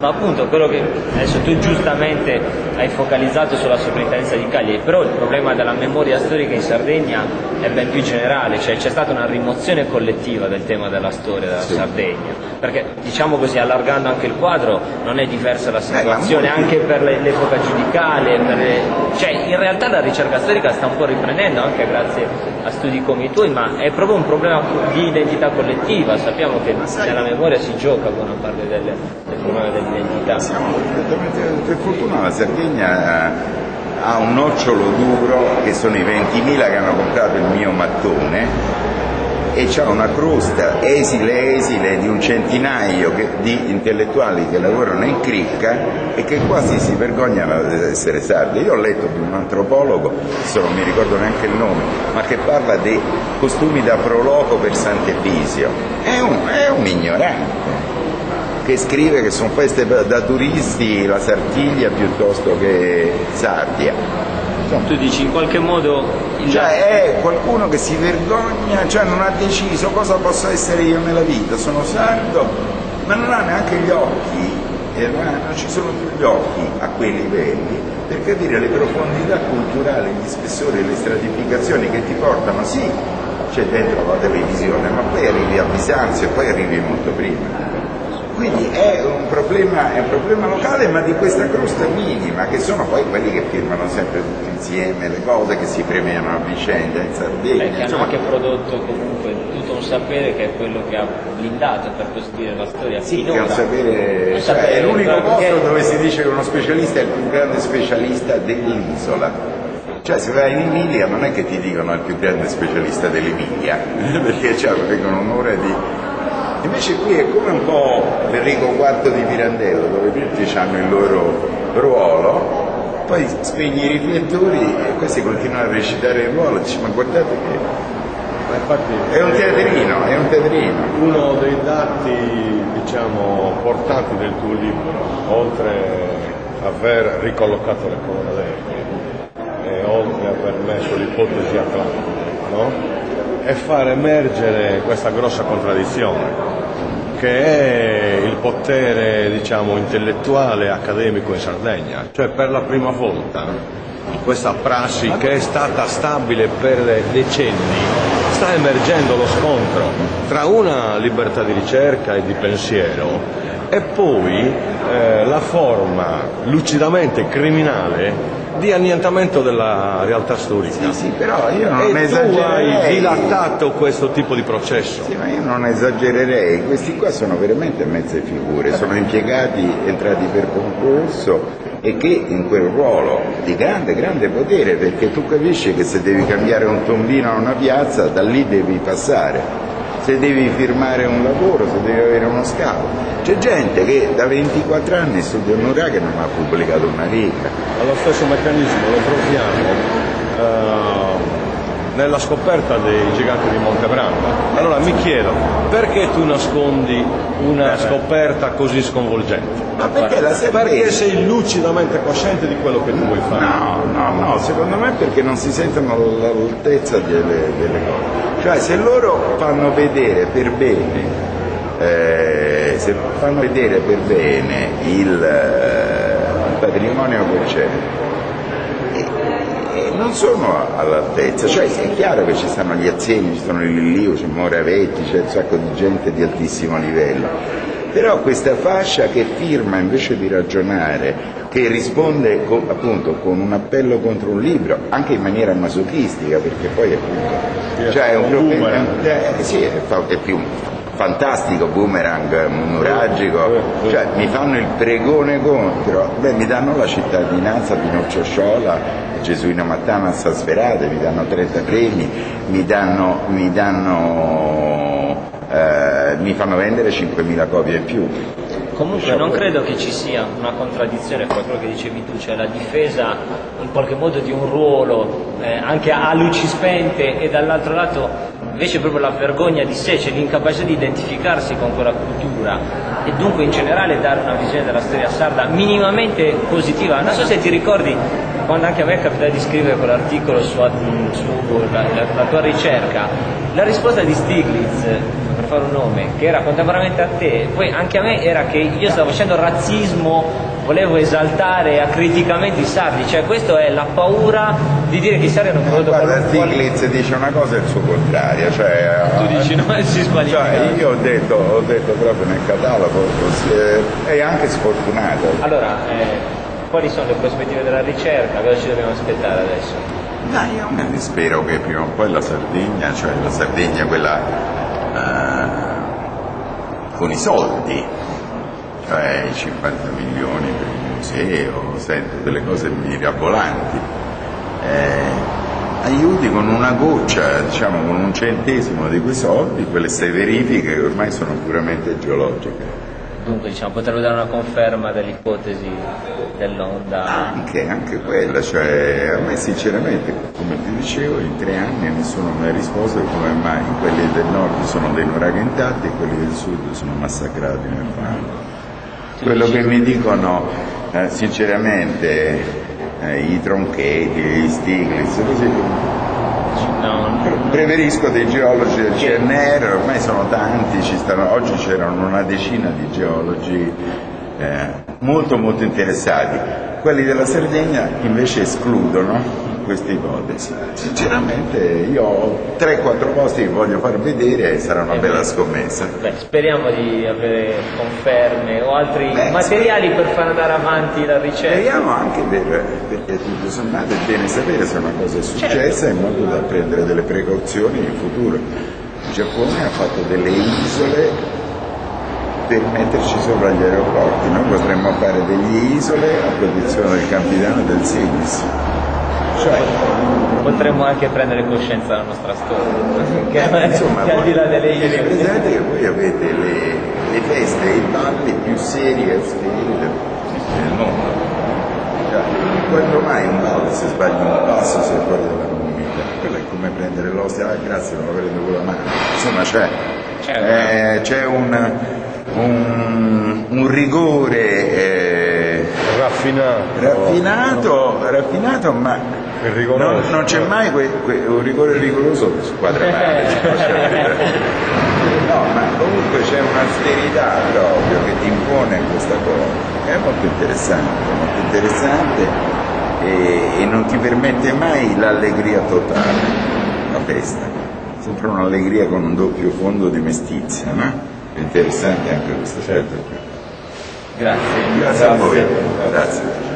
Ma appunto quello che adesso tu giustamente hai focalizzato sulla soprintendenza di Cagliari, però il problema della memoria storica in Sardegna è ben più generale, cioè c'è stata una rimozione collettiva del tema della storia della Sardegna, perché diciamo così, allargando anche il quadro, non è diversa la situazione anche per l'epoca giudicale, cioè in realtà la ricerca storica sta un po' riprendendo anche grazie a studi come i tuoi, ma è proprio un problema di identità collettiva. Sappiamo che nella memoria si gioca buona parte del problema dell'identità. Siamo per fortuna la Sardegna ha un nocciolo duro che sono i 20.000 che hanno comprato il mio mattone, e c'ha una crosta esile di un centinaio di intellettuali che lavorano in cricca e che quasi si vergognano di essere sardi. Io ho letto di un antropologo, non mi ricordo neanche il nome, ma che parla dei costumi da proloco per Sant'Efisio. È un ignorante che scrive che sono feste da turisti la Sartiglia piuttosto che Sardia. Tu dici in qualche modo cioè è qualcuno che si vergogna, cioè non ha deciso cosa posso essere io nella vita, sono sardo, ma non ha neanche gli occhi, non ci sono più gli occhi a quei livelli per capire le profondità culturali, gli spessori, le stratificazioni che ti portano, sì, c'è dentro la televisione, ma poi arrivi a Bisanzio e poi arrivi molto prima. Quindi è un problema locale, ma di questa crosta minima, che sono poi quelli che firmano sempre tutti insieme le cose, che si premiano a vicenda in Sardegna. Che hanno anche prodotto comunque tutto un sapere che è quello che ha blindato, per così dire, la storia. Sì, che è un sapere, cioè, è l'unico posto dove si dice che uno specialista è il più grande specialista dell'isola. Cioè se vai in Emilia non è che ti dicono il più grande specialista dell'Emilia, perché vengono un'ora di... Invece qui è come un po' l'Enrico IV di Pirandello, dove tutti hanno il loro ruolo, poi spegni i riflettori e questi continuano a recitare il ruolo, dici ma guardate che... Infatti, è un teatrino. Uno dei dati, diciamo, portanti del tuo libro, oltre aver ricollocato le colonne e oltre aver messo l'ipotesi atlantica, no? È far emergere questa grossa contraddizione che è il potere, diciamo, intellettuale accademico in Sardegna. Cioè per la prima volta questa prassi che è stata stabile per decenni sta emergendo lo scontro tra una libertà di ricerca e di pensiero e poi la forma lucidamente criminale di annientamento della realtà storica. Sì, però io non esagererei. Tu hai dilatato questo tipo di processo. Sì, ma io non esagererei. Questi qua sono veramente mezze figure, sono impiegati, entrati per concorso e che in quel ruolo di grande potere, perché tu capisci che se devi cambiare un tombino a una piazza, da lì devi passare. Se devi firmare un lavoro, se devi avere uno scavo. C'è gente che da 24 anni studia a Nurà che non ha pubblicato una riga. Allo stesso meccanismo lo troviamo nella scoperta dei giganti di Montebranda. Allora mi chiedo, perché tu nascondi una scoperta così sconvolgente? Ma perché la Perché sei lucidamente cosciente di quello che tu vuoi fare? No, secondo me perché non si sentono all'altezza delle cose. Cioè se loro fanno vedere per bene il patrimonio che c'è, non sono all'altezza, cioè è chiaro che ci stanno gli Azzegni, ci sono i Lillio, c'è Moravetti, c'è un sacco di gente di altissimo livello, però questa fascia che firma invece di ragionare, che risponde appunto con un appello contro un libro, anche in maniera masochistica, perché poi appunto cioè è più fantastico, boomerang, nuragico, cioè mi fanno il pregone contro, mi danno la cittadinanza di Nocciocciola, Gesuino Mattana a Sasperate, mi danno 30 premi, mi fanno vendere 5.000 copie in più. Comunque non credo che ci sia una contraddizione fra quello che dicevi tu, cioè la difesa in qualche modo di un ruolo anche a luci spente e dall'altro lato invece proprio la vergogna di sé, cioè l'incapacità di identificarsi con quella cultura e dunque in generale dare una visione della storia sarda minimamente positiva. Non so se ti ricordi quando anche a me capita di scrivere quell'articolo su la tua ricerca, la risposta di Stiglitz, fare un nome, che era contemporaneamente a te, poi anche a me, era che io stavo facendo razzismo, volevo esaltare acriticamente i sardi, cioè questa è la paura di dire che i sardi hanno prodotto guarda, Stiglitz dice una cosa e il suo contrario, cioè, tu dici no, si squalifica. cioè, io ho detto proprio nel catalogo, è anche sfortunato. Allora, quali sono le prospettive della ricerca? Cosa ci dobbiamo aspettare adesso? Dai, io spero che prima o poi la Sardegna, cioè la Sardegna quella con i soldi, cioè i 50 milioni per il museo, sento delle cose mirabolanti, aiuti con una goccia, diciamo con un centesimo di quei soldi, quelle 6 verifiche che ormai sono puramente geologiche. Dunque, diciamo, potrebbe dare una conferma dell'ipotesi dell'onda. Anche quella, cioè a me sinceramente, come ti dicevo, in 3 anni nessuno mi ha risposto come mai quelli del nord sono dei nuragantati e quelli del sud sono massacrati nel fango. Quello che mi dicono sinceramente i Tronchetti, gli Stiglitz, così. Preferisco dei geologi del CNR, ormai sono tanti, oggi c'erano una decina di geologi molto interessati. Quelli della Sardegna invece escludono queste ipotesi. Sinceramente io ho 3-4 posti che voglio far vedere e sarà una bella scommessa. Speriamo di avere conferme o altri materiali per far andare avanti la ricerca. Speriamo anche perché tutto sommato è bene sapere se una cosa è successa, in modo da prendere delle precauzioni in futuro. Il Giappone ha fatto delle isole per metterci sopra gli aeroporti, noi potremmo fare delle isole a protezione del capitano e del Sinis. Cioè, potremmo anche prendere coscienza della nostra storia, insomma, che al di là delle isole. Pensate che voi avete le feste e i balli più seri e austeri del mondo. Cioè, quando mai un ballo si sbaglia un passo si è fuori dalla comunità? Quello è come prendere l'ostia, grazie, me lo prendo con la mano. Insomma, c'è un rigore raffinato, ma non c'è mai un rigore rigoroso su 4 mani. No, ma comunque c'è un'austerità proprio che ti impone questa cosa, che è molto interessante e non ti permette mai l'allegria totale, la festa. Sempre un'allegria con un doppio fondo di mestizia, no? È interessante anche questo aspetto. Grazie. Grazie a voi. Grazie.